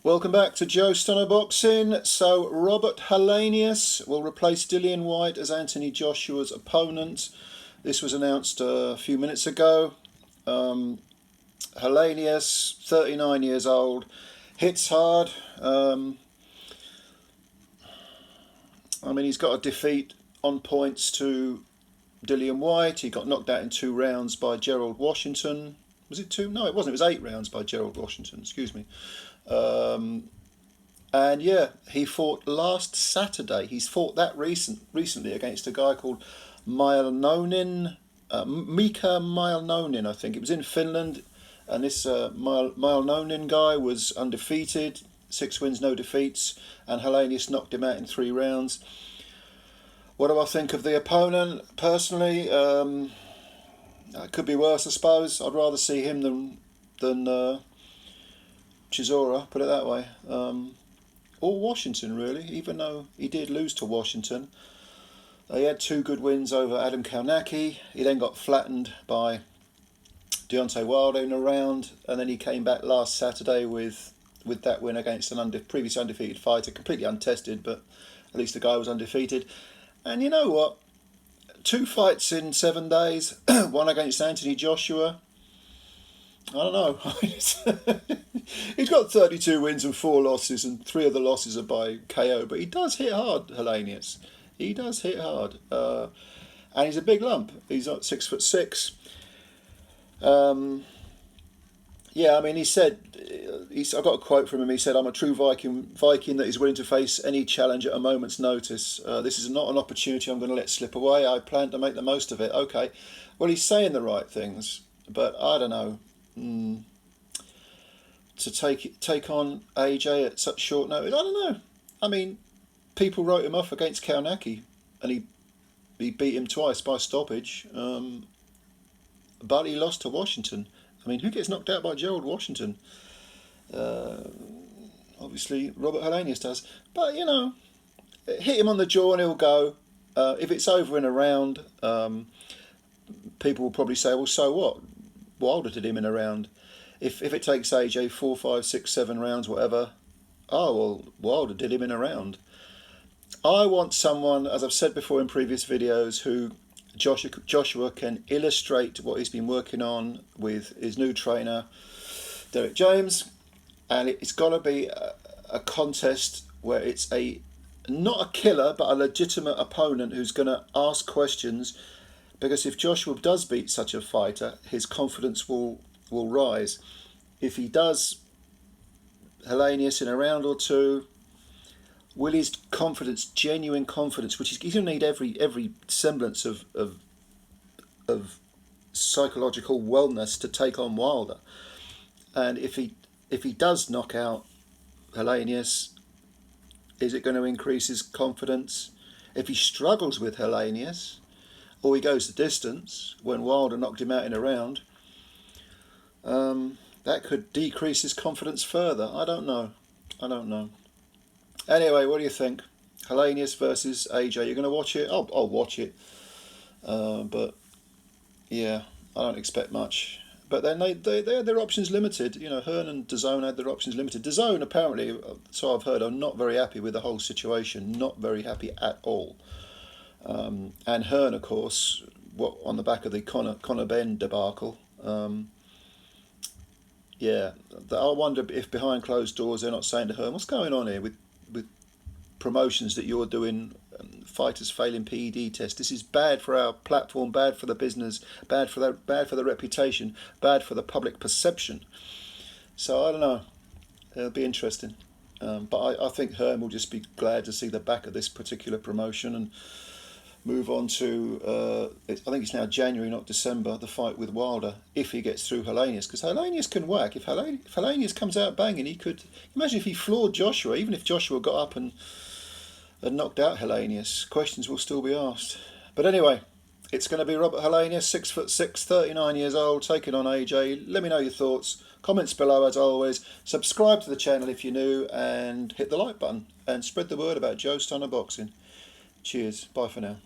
Welcome back to Joe Stunner Boxing. So Robert Helenius will replace Dillian Whyte as Anthony Joshua's opponent. This was announced a few minutes ago. Helenius, 39 years old, hits hard. He's got a defeat on points to Dillian Whyte. He got knocked out in 2 rounds by Gerald Washington. Was it 2? No, it wasn't. It was 8 rounds by Gerald Washington. Excuse me. And yeah, he fought last Saturday. He's fought that recently against a guy called Mika Milononin, I think. It was in Finland, and this Milononin guy was undefeated, 6 wins, no defeats, and Helenius knocked him out in 3 rounds. What do I think of the opponent? Personally, it could be worse, I suppose. I'd rather see him than Chisora, put it that way. Or Washington, really, even though he did lose to Washington. He had 2 good wins over Adam Kownacki. He then got flattened by Deontay Wilder in a round, and then he came back last Saturday with that win against an previously undefeated fighter, completely untested, but at least the guy was undefeated. And you know what? 2 fights in 7 days, one against Anthony Joshua. I don't know. He's got 32 wins and 4 losses, and 3 of the losses are by KO. But he does hit hard, Helenius. He does hit hard, and he's a big lump. He's not 6'6". Yeah, he said. I got a quote from him. He said, "I'm a true Viking that is willing to face any challenge at a moment's notice. This is not an opportunity I'm going to let slip away. I plan to make the most of it." Okay, well, he's saying the right things, but I don't know. To take on AJ at such short notice, I don't know. People wrote him off against Kownacki, and he beat him twice by stoppage. But he lost to Washington. Who gets knocked out by Gerald Washington? Obviously, Robert Helenius does. But, hit him on the jaw and he'll go. If it's over in a round, people will probably say, well, so what? Wilder did him in a round. If it takes AJ 4, 5, 6, 7 rounds, whatever, Wilder did him in a round. I want someone, as I've said before in previous videos, who Joshua can illustrate what he's been working on with his new trainer, Derek James, and it's got to be a contest where it's not a killer, but a legitimate opponent who's going to ask questions, because if Joshua does beat such a fighter, his confidence will rise. If he does Helenius in a round or 2, will his confidence, genuine confidence, which he's going to need every semblance of psychological wellness to take on Wilder, and if he does knock out Helenius, is it going to increase his confidence? If he struggles with Helenius, or he goes the distance when Wilder knocked him out in a round, that could decrease his confidence further. I don't know. Anyway, what do you think? Helenius versus AJ. You're going to watch it? I'll watch it. But yeah, I don't expect much. But then they had their options limited. Hearn and DAZN had their options limited. DAZN apparently, so I've heard, are not very happy with the whole situation. Not very happy at all. And Hearn, of course, on the back of the Conor Benn debacle. Yeah, I wonder if behind closed doors they're not saying to Hearn, what's going on here with promotions that you're doing, fighters failing PED tests. This is bad for our platform, bad for the business, bad for the reputation, bad for the public perception. So I don't know. It'll be interesting. But I think Hearn will just be glad to see the back of this particular promotion and move on to, I think it's now January, not December, the fight with Wilder, if he gets through Helenius. Because Helenius can whack. If Helenius comes out banging, he could... Imagine if he floored Joshua, even if Joshua got up and knocked out Helenius, questions will still be asked. But anyway, it's going to be Robert Helenius, 6'6", 39 years old, taking on AJ. Let me know your thoughts. Comments below, as always. Subscribe to the channel if you're new, and hit the like button. And spread the word about Joe Stunner Boxing. Cheers. Bye for now.